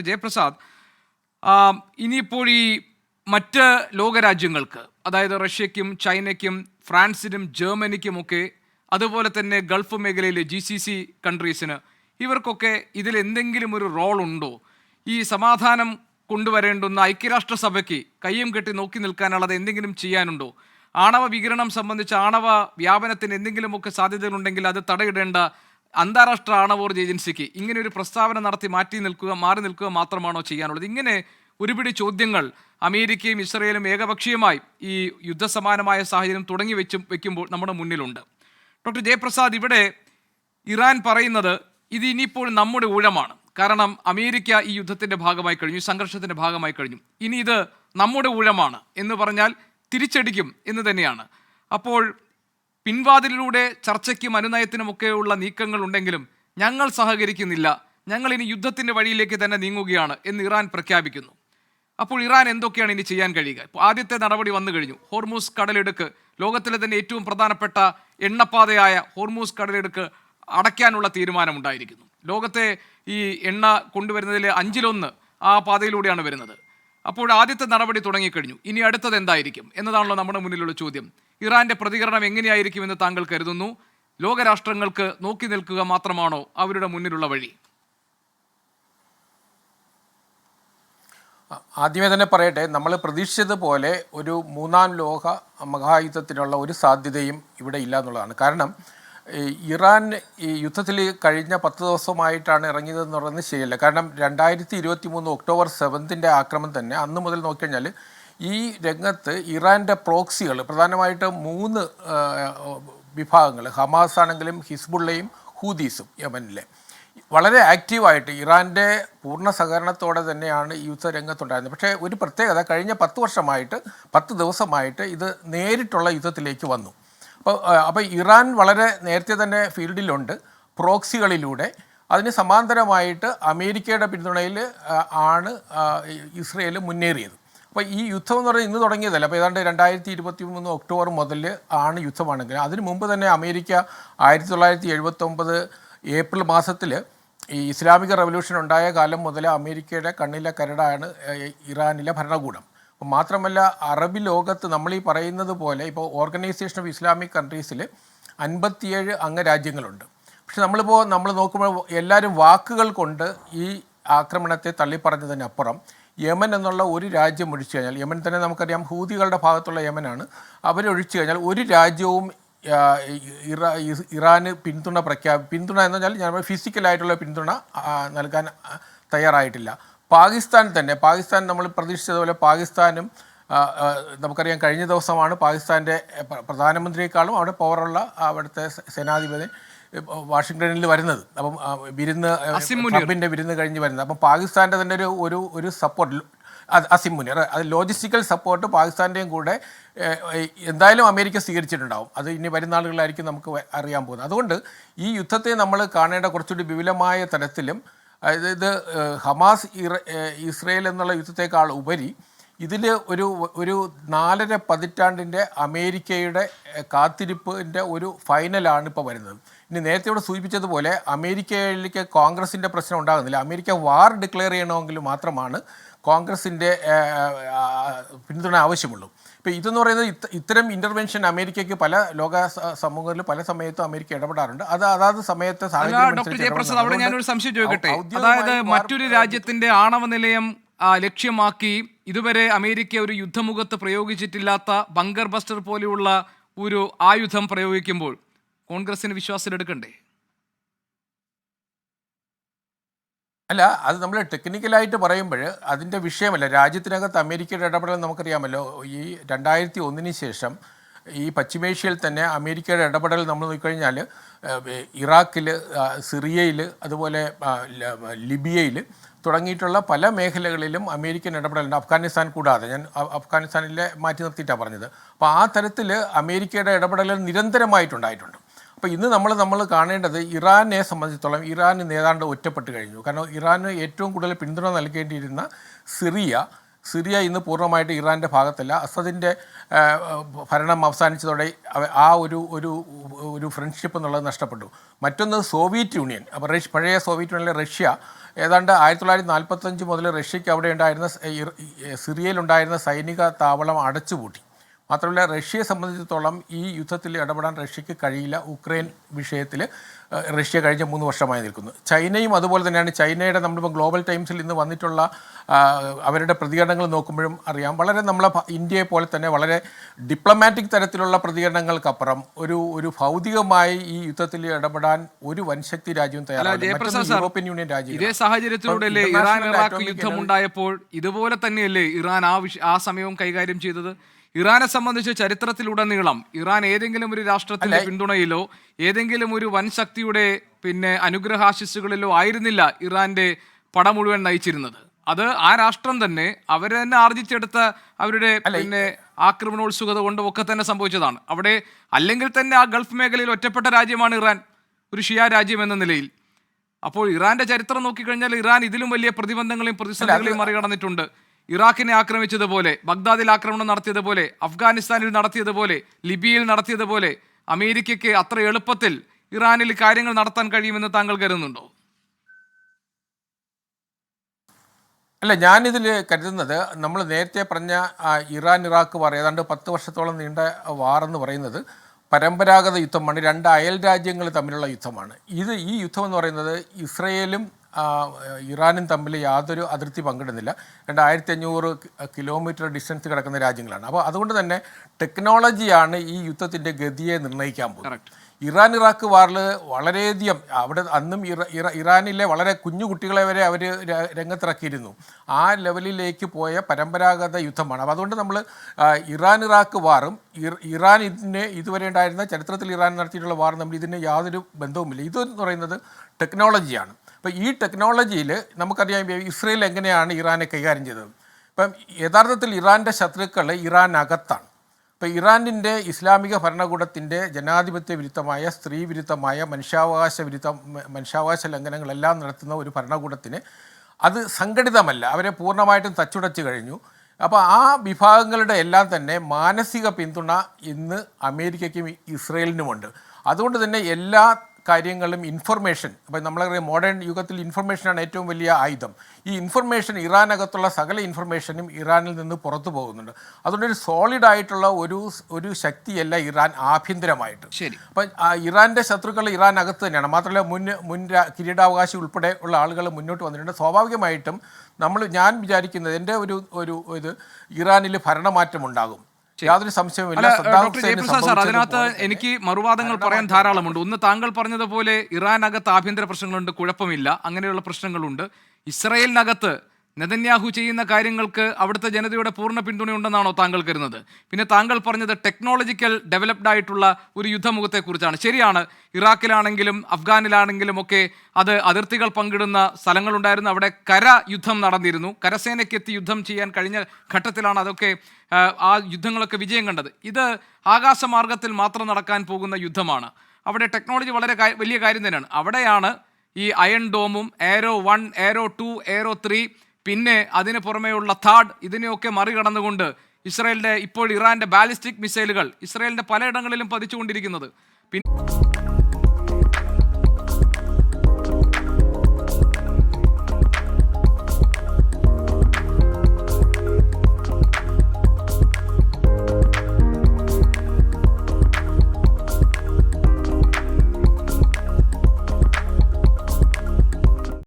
ജയപ്രസാദ്, ഇനിയിപ്പോൾ ഈ മറ്റ് ലോകരാജ്യങ്ങൾക്ക്, അതായത് റഷ്യയ്ക്കും ചൈനയ്ക്കും ഫ്രാൻസിനും ജർമ്മനിക്കുമൊക്കെ, അതുപോലെ തന്നെ ഗൾഫ് മേഖലയിലെ GCC കൺട്രീസിന്, ഇവർക്കൊക്കെ ഇതിൽ എന്തെങ്കിലും ഒരു റോൾ ഉണ്ടോ? ഈ സമാധാനം കൊണ്ടുവരേണ്ടുന്ന ഐക്യരാഷ്ട്രസഭയ്ക്ക് കയ്യും കെട്ടി നോക്കി നിൽക്കാനുള്ളത് എന്തെങ്കിലും ചെയ്യാനുണ്ടോ? ആണവ വികിരണം സംബന്ധിച്ച്, ആണവ വ്യാപനത്തിന് എന്തെങ്കിലുമൊക്കെ സാധ്യതകളുണ്ടെങ്കിൽ അത് തടയിടേണ്ട അന്താരാഷ്ട്ര ആണവോർജ്ജ ഏജൻസിക്ക് ഇങ്ങനെ ഒരു പ്രസ്താവന നടത്തി മാറി നിൽക്കുക മാത്രമാണോ ചെയ്യാനുള്ളത്? ഇങ്ങനെ ഒരുപിടി ചോദ്യങ്ങൾ അമേരിക്കയും ഇസ്രയേലും ഏകപക്ഷീയമായി ഈ യുദ്ധസമാനമായ സാഹചര്യം തുടങ്ങി വെക്കുമ്പോൾ നമ്മുടെ മുന്നിലുണ്ട്. ഡോക്ടർ ജയപ്രസാദ്, ഇവിടെ ഇറാൻ പറയുന്നത് ഇത് ഇനിയിപ്പോൾ നമ്മുടെ ഊഴമാണ്. കാരണം അമേരിക്ക ഈ യുദ്ധത്തിൻ്റെ ഭാഗമായി കഴിഞ്ഞു, സംഘർഷത്തിൻ്റെ ഭാഗമായി കഴിഞ്ഞു. ഇനി ഇത് നമ്മുടെ ഊഴമാണ് എന്ന് പറഞ്ഞാൽ തിരിച്ചടിക്കും എന്ന് തന്നെയാണ്. അപ്പോൾ പിൻവാതിലിലൂടെ ചർച്ചയ്ക്കും അനുനയത്തിനുമൊക്കെയുള്ള നീക്കങ്ങൾ ഉണ്ടെങ്കിലും ഞങ്ങൾ സഹകരിക്കുന്നില്ല, ഞങ്ങൾ ഇനി യുദ്ധത്തിൻ്റെ വഴിയിലേക്ക് തന്നെ നീങ്ങുകയാണ് എന്ന് ഇറാൻ പ്രഖ്യാപിക്കുന്നു. അപ്പോൾ ഇറാൻ എന്തൊക്കെയാണ് ഇനി ചെയ്യാൻ കഴിയുക? ഇപ്പോൾ ആദ്യത്തെ നടപടി വന്നു കഴിഞ്ഞു. ഹോർമൂസ് കടലിടുക്ക്, ലോകത്തിലെ തന്നെ ഏറ്റവും പ്രധാനപ്പെട്ട എണ്ണപ്പാതയായ ഹോർമൂസ് കടലിടുക്ക് അടയ്ക്കാനുള്ള തീരുമാനമുണ്ടായിരിക്കുന്നു. ലോകത്തെ ഈ എണ്ണ കൊണ്ടുവരുന്നതിൽ 1/5 ആ പാതയിലൂടെയാണ് വരുന്നത്. അപ്പോൾ ആദ്യത്തെ നടപടി തുടങ്ങിക്കഴിഞ്ഞു. ഇനി അടുത്തത് എന്തായിരിക്കും എന്നതാണല്ലോ നമ്മുടെ മുന്നിലുള്ള ചോദ്യം. ഇറാന്റെ പ്രതികരണം എങ്ങനെയായിരിക്കുമെന്ന് താങ്കൾ കരുതുന്നു? ലോകരാഷ്ട്രങ്ങൾക്ക് നോക്കി നിൽക്കുക മാത്രമാണോ അവരുടെ മുന്നിലുള്ള വഴി? ആദ്യമേ തന്നെ പറയട്ടെ, നമ്മൾ പ്രതീക്ഷിച്ചതുപോലെ ഒരു 3ാം ലോക മഹായുദ്ധത്തിനുള്ള ഒരു സാധ്യതയും ഇവിടെ ഇല്ല എന്നുള്ളതാണ്. കാരണം ഇറാൻ ഈ യുദ്ധത്തിൽ കഴിഞ്ഞ 10 ദിവസമായിട്ടാണ് ഇറങ്ങിയതെന്ന് പറയുന്നത് ശരിയല്ല. കാരണം 2023 ഒക്ടോബർ 7 ആക്രമണം തന്നെ, അന്ന് മുതൽ നോക്കിക്കഴിഞ്ഞാൽ ഈ രംഗത്ത് ഇറാൻ്റെ പ്രോക്സികൾ പ്രധാനമായിട്ട് 3 വിഭാഗങ്ങൾ, ഹമാസ് ആണെങ്കിലും ഹിസ്ബുള്ളയും ഹൂതീസും യമനിലെ, വളരെ ആക്റ്റീവായിട്ട് ഇറാൻ്റെ പൂർണ്ണ സഹകരണത്തോടെ തന്നെയാണ് ഈ യുദ്ധരംഗത്തുണ്ടായിരുന്നത്. പക്ഷേ ഒരു പ്രത്യേകത, കഴിഞ്ഞ 10 ദിവസമായിട്ട് ഇത് നേരിട്ടുള്ള യുദ്ധത്തിലേക്ക് വന്നു. അപ്പോൾ ഇറാൻ വളരെ നേരത്തെ തന്നെ ഫീൽഡിലുണ്ട് പ്രോക്സികളിലൂടെ. അതിന് സമാന്തരമായിട്ട് അമേരിക്കയുടെ പിന്തുണയിൽ ആണ് ഇസ്രയേൽ മുന്നേറിയത്. അപ്പോൾ ഈ യുദ്ധം എന്ന് പറയുന്നത് ഇന്ന് തുടങ്ങിയതല്ല. അപ്പോൾ ഏതാണ്ട് 2023 ഒക്ടോബർ മുതൽ ആണ് യുദ്ധമാണെങ്കിൽ, അതിനു മുമ്പ് തന്നെ അമേരിക്ക 1979 ഏപ്രിൽ മാസത്തിൽ ഈ ഇസ്ലാമിക റവല്യൂഷൻ ഉണ്ടായ കാലം മുതൽ അമേരിക്കയുടെ കണ്ണിലെ കരടാണ് ഇറാനിലെ ഭരണകൂടം. അപ്പോൾ മാത്രമല്ല, അറബി ലോകത്ത് നമ്മൾ ഈ പറയുന്നത് പോലെ ഇപ്പോൾ ഓർഗനൈസേഷൻ ഓഫ് ഇസ്ലാമിക് കൺട്രീസിൽ 57 അംഗരാജ്യങ്ങളുണ്ട്. പക്ഷെ നമ്മൾ നോക്കുമ്പോൾ എല്ലാവരും വാക്കുകൾ കൊണ്ട് ഈ ആക്രമണത്തെ തള്ളിപ്പറഞ്ഞതിനപ്പുറം യമൻ എന്നുള്ള ഒരു രാജ്യം ഒഴിച്ചു കഴിഞ്ഞാൽ, യമൻ തന്നെ നമുക്കറിയാം ഹൂതികളുടെ ഭാഗത്തുള്ള യമനാണ്, അവരൊഴിച്ചു കഴിഞ്ഞാൽ ഒരു രാജ്യവും ഇറാന് പിന്തുണ എന്ന് പറഞ്ഞാൽ ഞാൻ ഫിസിക്കലായിട്ടുള്ള പിന്തുണ നൽകാൻ തയ്യാറായിട്ടില്ല. പാകിസ്ഥാൻ നമ്മൾ പ്രതീക്ഷിച്ചതുപോലെ പാകിസ്ഥാനും നമുക്കറിയാം കഴിഞ്ഞ ദിവസമാണ് പാകിസ്ഥാൻ്റെ പ്രധാനമന്ത്രിയെക്കാളും അവിടെ പവറുള്ള അവിടുത്തെ സേനാധിപതി വാഷിങ്ടണിൽ വരുന്നത്. അപ്പം ട്രംപിൻ്റെ വിരുന്ന് കഴിഞ്ഞ് വരുന്നത്. അപ്പം പാകിസ്ഥാൻ്റെ തന്നെ ഒരു സപ്പോർട്ട്, അസിം മുനീർ, അത് ലോജിസ്റ്റിക്കൽ സപ്പോർട്ട് പാകിസ്ഥാൻ്റെയും കൂടെ എന്തായാലും അമേരിക്ക സ്വീകരിച്ചിട്ടുണ്ടാവും. അത് ഇനി വരുന്ന നാളുകളിലായിരിക്കും നമുക്ക് അറിയാൻ പോകുന്നത്. അതുകൊണ്ട് ഈ യുദ്ധത്തെ നമ്മൾ കാണേണ്ട കുറച്ചുകൂടി വിപുലമായ തരത്തിലും, അതായത് ഹമാസ് ഇസ്രയേൽ എന്നുള്ള യുദ്ധത്തെക്കാൾ ഉപരി ഇതിൽ ഒരു 4.5 പതിറ്റാണ്ടിൻ്റെ അമേരിക്കയുടെ കാത്തിരിപ്പിൻ്റെ ഒരു ഫൈനലാണ് ഇപ്പോൾ വരുന്നത്. ഇനി നേരത്തെ ഇവിടെ സൂചിപ്പിച്ചതുപോലെ അമേരിക്കയിലേക്ക് കോൺഗ്രസിൻ്റെ പ്രശ്നം ഉണ്ടാകുന്നില്ല. അമേരിക്ക വാർ ഡിക്ലെയർ ചെയ്യണമെങ്കിൽ മാത്രമാണ് കോൺഗ്രസിൻ്റെ പിന്തുണ ആവശ്യമുള്ളൂ. ഇപ്പോൾ ഇതെന്ന് പറയുന്നത് ഇത്തരം ഇൻ്റർവെൻഷൻ അമേരിക്കയ്ക്ക് പല ലോക സമൂഹങ്ങളിൽ പല സമയത്തും അമേരിക്ക ഇടപെടാറുണ്ട്. അത് അതാത് സമയത്ത് ഡോക്ടർ ജയപ്രസാദ്, അവിടെ ഞാനൊരു സംശയം ചോദിക്കട്ടെ. അതായത് മറ്റൊരു രാജ്യത്തിൻ്റെ ആണവ നിലയം ലക്ഷ്യമാക്കി ഇതുവരെ അമേരിക്ക ഒരു യുദ്ധമുഖത്ത് പ്രയോഗിച്ചിട്ടില്ലാത്ത ബങ്കർ ബസ്റ്റർ പോലെയുള്ള ഒരു ആയുധം പ്രയോഗിക്കുമ്പോൾ കോൺഗ്രസിന് വിശ്വാസത്തിലെടുക്കണ്ടേ? അല്ല, അത് നമ്മൾ ടെക്നിക്കലായിട്ട് പറയുമ്പോൾ അതിൻ്റെ വിഷയമല്ല. രാജ്യത്തിനകത്ത് അമേരിക്കയുടെ ഇടപെടൽ നമുക്കറിയാമല്ലോ. ഈ 2001 ശേഷം ഈ പശ്ചിമേഷ്യയിൽ തന്നെ അമേരിക്കയുടെ ഇടപെടൽ നമ്മൾ നോക്കിക്കഴിഞ്ഞാൽ ഇറാഖിൽ, സിറിയയിൽ, അതുപോലെ ലിബിയയിൽ തുടങ്ങിയിട്ടുള്ള പല മേഖലകളിലും അമേരിക്കൻ ഇടപെടലുണ്ട്. അഫ്ഗാനിസ്ഥാൻ കൂടാതെ, ഞാൻ അഫ്ഗാനിസ്ഥാനിലെ മാറ്റി നിർത്തിയിട്ടാണ് പറഞ്ഞത്. അപ്പോൾ ആ തരത്തിൽ അമേരിക്കയുടെ ഇടപെടലുകൾ നിരന്തരമായിട്ടുണ്ടായിട്ടുണ്ട്. അപ്പോൾ ഇന്ന് നമ്മൾ കാണേണ്ടത് ഇറാനെ സംബന്ധിച്ചിടത്തോളം ഇറാൻ ഏതാണ്ട് ഒറ്റപ്പെട്ട് കഴിഞ്ഞു. കാരണം ഇറാന് ഏറ്റവും കൂടുതൽ പിന്തുണ നൽകേണ്ടിയിരുന്ന സിറിയ ഇന്ന് പൂർണ്ണമായിട്ട് ഇറാൻ്റെ ഭാഗത്തല്ല. അസദിൻ്റെ ഭരണം അവസാനിച്ചതോടെ ആ ഒരു ഫ്രണ്ട്ഷിപ്പ് എന്നുള്ളത് നഷ്ടപ്പെട്ടു. മറ്റൊന്ന് സോവിയറ്റ് യൂണിയൻ. അപ്പോൾ പഴയ സോവിയറ്റ് യൂണിയനിലെ റഷ്യ ഏതാണ്ട് 1945 മുതൽ റഷ്യക്ക് അവിടെ ഉണ്ടായിരുന്ന സിറിയയിലുണ്ടായിരുന്ന സൈനിക താവളം അടച്ചുപൂട്ടി. മാത്രമല്ല റഷ്യയെ സംബന്ധിച്ചിടത്തോളം ഈ യുദ്ധത്തിൽ ഇടപെടാൻ റഷ്യക്ക് കഴിയില്ല. ഉക്രൈൻ വിഷയത്തിൽ റഷ്യ കഴിഞ്ഞ 3 വർഷമായി നിൽക്കുന്നു. ചൈനയും അതുപോലെ തന്നെയാണ്. ചൈനയുടെ നമ്മളിപ്പോൾ ഗ്ലോബൽ ടൈംസിൽ ഇന്ന് വന്നിട്ടുള്ള അവരുടെ പ്രതികരണങ്ങൾ നോക്കുമ്പോഴും അറിയാം, വളരെ നമ്മളെ ഇന്ത്യയെ പോലെ തന്നെ വളരെ ഡിപ്ലോമാറ്റിക് തരത്തിലുള്ള പ്രതികരണങ്ങൾക്കപ്പുറം ഒരു ഭൗതികമായി ഈ യുദ്ധത്തിൽ ഇടപെടാൻ ഒരു വൻശക്തി രാജ്യവും തയ്യാറാണ്. യൂറോപ്യൻ യൂണിയൻ രാജ്യം. ഇതേ സാഹചര്യത്തിലൂടെയല്ലേ ഇറാൻ ഇറാഖ് യുദ്ധമുണ്ടായപ്പോൾ ഇതുപോലെ തന്നെയല്ലേ ഇറാൻ ആ സമയവും കൈകാര്യം ചെയ്തത്? ഇറാനെ സംബന്ധിച്ച് ചരിത്രത്തിലുടനീളം ഇറാൻ ഏതെങ്കിലും ഒരു രാഷ്ട്രത്തിന്റെ പിന്തുണയിലോ ഏതെങ്കിലും ഒരു വൻ ശക്തിയുടെ അനുഗ്രഹാശിസ്സുകളിലോ ആയിരുന്നില്ല ഇറാന്റെ പട മുഴുവൻ നയിച്ചിരുന്നത്. അത് ആ രാഷ്ട്രം തന്നെ അവർ തന്നെ ആർജിച്ചെടുത്ത അവരുടെ ആക്രമണോത്സുകത കൊണ്ടും ഒക്കെ തന്നെ സംഭവിച്ചതാണ്. അവിടെ അല്ലെങ്കിൽ തന്നെ ആ ഗൾഫ് മേഖലയിൽ ഒറ്റപ്പെട്ട രാജ്യമാണ് ഇറാൻ, ഒരു ഷിയ രാജ്യം എന്ന നിലയിൽ. അപ്പോൾ ഇറാന്റെ ചരിത്രം നോക്കിക്കഴിഞ്ഞാൽ ഇറാൻ ഇതിലും വലിയ പ്രതിബന്ധങ്ങളെയും പ്രതിസന്ധികളെയും മറികടന്നിട്ടുണ്ട്. ഇറാഖിനെ ആക്രമിച്ചതുപോലെ, ബഗ്ദാദിൽ ആക്രമണം നടത്തിയതുപോലെ, അഫ്ഗാനിസ്ഥാനിൽ നടത്തിയതുപോലെ, ലിബിയയിൽ നടത്തിയതുപോലെ അമേരിക്കയ്ക്ക് അത്ര എളുപ്പത്തിൽ ഇറാനിൽ കാര്യങ്ങൾ നടത്താൻ കഴിയുമെന്ന് താങ്കൾ കരുതുന്നുണ്ടോ? അല്ല, ഞാനിതിൽ കരുതുന്നത് നമ്മൾ നേരത്തെ പറഞ്ഞ ഇറാൻ ഇറാഖ് വാർ, ഏതാണ്ട് 10 വർഷത്തോളം നീണ്ട വാറെന്ന് പറയുന്നത് പരമ്പരാഗത യുദ്ധമാണ്. 2 അയൽ രാജ്യങ്ങൾ തമ്മിലുള്ള യുദ്ധമാണ്. ഈ യുദ്ധം എന്ന് പറയുന്നത് ഇസ്രയേലും ഇറാനും തമ്മിൽ യാതൊരു അതിർത്തി പങ്കിടുന്നില്ല. 2500 കിലോമീറ്റർ ഡിസ്റ്റൻസ് കിടക്കുന്ന രാജ്യങ്ങളാണ്. അപ്പോൾ അതുകൊണ്ട് തന്നെ ടെക്നോളജിയാണ് ഈ യുദ്ധത്തിൻ്റെ ഗതിയെ നിർണ്ണയിക്കാൻ പോകുന്നത്. ഇറാൻ ഇറാഖ് വാറിൽ വളരെയധികം അവിടെ അന്നും ഇറാനിലെ വളരെ കുഞ്ഞു കുട്ടികളെ വരെ അവർ രംഗത്തിറക്കിയിരുന്നു. ആ ലെവലിലേക്ക് പോയ പരമ്പരാഗത യുദ്ധമാണ്. അപ്പോൾ അതുകൊണ്ട് നമ്മൾ ഇറാൻ ഇറാഖ് വാറും ഇറാനിന് ഇതുവരെ ഉണ്ടായിരുന്ന ചരിത്രത്തിൽ ഇറാൻ നടത്തിയിട്ടുള്ള വാറും നമ്മൾ ഇതിന് യാതൊരു ബന്ധവുമില്ല. ഇതെന്ന് പറയുന്നത് ടെക്നോളജിയാണ്. അപ്പോൾ ഈ ടെക്നോളജിയിൽ നമുക്കറിയാം ഇസ്രയേൽ എങ്ങനെയാണ് ഇറാനെ കൈകാര്യം ചെയ്തത്. ഇപ്പം യഥാർത്ഥത്തിൽ ഇറാൻ്റെ ശത്രുക്കൾ ഇറാനകത്താണ്. ഇപ്പോൾ ഇറാനിൻ്റെ ഇസ്ലാമിക ഭരണകൂടത്തിൻ്റെ ജനാധിപത്യ വിരുദ്ധമായ, സ്ത്രീ വിരുദ്ധമായ, മനുഷ്യാവകാശ ലംഘനങ്ങളെല്ലാം നടത്തുന്ന ഒരു ഭരണകൂടത്തിന് അത് സംഘടിതമല്ല. അവരെ പൂർണ്ണമായിട്ടും തച്ചുടച്ച് കഴിഞ്ഞു. അപ്പോൾ ആ വിഭാഗങ്ങളുടെ എല്ലാം തന്നെ മാനസിക പിന്തുണ ഇന്ന് അമേരിക്കയ്ക്കും ഇസ്രയേലിനുമുണ്ട്. അതുകൊണ്ട് തന്നെ എല്ലാ കാര്യങ്ങളും ഇൻഫർമേഷൻ, അപ്പോൾ നമ്മളറിയാം മോഡേൺ യുഗത്തിൽ ഇൻഫർമേഷനാണ് ഏറ്റവും വലിയ ആയുധം. ഈ ഇൻഫർമേഷൻ, ഇറാനകത്തുള്ള സകല ഇൻഫർമേഷനും ഇറാനിൽ നിന്ന് പുറത്തു പോകുന്നുണ്ട്. അതുകൊണ്ട് ഒരു സോളിഡ് ആയിട്ടുള്ള ഒരു ശക്തിയല്ല ഇറാൻ ആഭ്യന്തരമായിട്ട്. ശരി. അപ്പം ഇറാൻ്റെ ശത്രുക്കൾ ഇറാനകത്ത് തന്നെയാണ്. മാത്രമല്ല മുൻ കിരീടാവകാശി ഉൾപ്പെടെ ഉള്ള ആളുകൾ മുന്നോട്ട് വന്നിട്ടുണ്ട്. സ്വാഭാവികമായിട്ടും ഞാൻ വിചാരിക്കുന്നത് എൻ്റെ ഇത് ഇറാനിൽ ഭരണമാറ്റം ഉണ്ടാകും, യാതൊരു സംശയവുമില്ല. അതിനകത്ത് എനിക്ക് മറുവാദങ്ങൾ പറയാൻ ധാരാളമുണ്ട്. ഒന്ന്, താങ്കൾ പറഞ്ഞതുപോലെ ഇറാനകത്ത് ആഭ്യന്തര പ്രശ്നങ്ങളുണ്ട്, കുഴപ്പമില്ല, അങ്ങനെയുള്ള പ്രശ്നങ്ങളുണ്ട്. ഇസ്രയേലിനകത്ത് നെതന്യാഹു ചെയ്യുന്ന കാര്യങ്ങൾക്ക് അവിടുത്തെ ജനതയുടെ പൂർണ്ണ പിന്തുണയുണ്ടെന്നാണോ താങ്കൾ കരുതുന്നത്? പിന്നെ താങ്കൾ പറഞ്ഞത് ടെക്നോളജിക്കൽ ഡെവലപ്ഡ് ആയിട്ടുള്ള ഒരു യുദ്ധമുഖത്തെക്കുറിച്ചാണ്. ശരിയാണ്, ഇറാഖിലാണെങ്കിലും അഫ്ഗാനിലാണെങ്കിലും ഒക്കെ അത് അതിർത്തികൾ പങ്കിടുന്ന സ്ഥലങ്ങളുണ്ടായിരുന്നു. അവിടെ കര യുദ്ധം നടന്നിരുന്നു. കരസേനയ്ക്കെത്തി യുദ്ധം ചെയ്യാൻ കഴിഞ്ഞ ഘട്ടത്തിലാണ് അതൊക്കെ ആ യുദ്ധങ്ങളൊക്കെ വിജയം കണ്ടത്. ഇത് ആകാശമാർഗത്തിൽ മാത്രം നടക്കാൻ പോകുന്ന യുദ്ധമാണ്. അവിടെ ടെക്നോളജി വളരെ വലിയ കാര്യം തന്നെയാണ്. അവിടെയാണ് ഈ അയൺ ഡോമും എയ്റോ 1, എയ്റോ 2, എയ്റോ 3, പിന്നെ അതിന് പുറമെയുള്ള താഡ്, ഇതിനെയൊക്കെ മറികടന്നുകൊണ്ട് ഇപ്പോൾ ഇറാന്റെ ബാലിസ്റ്റിക് മിസൈലുകൾ ഇസ്രായേലിന്റെ പലയിടങ്ങളിലും പതിച്ചുകൊണ്ടിരിക്കുന്നത്.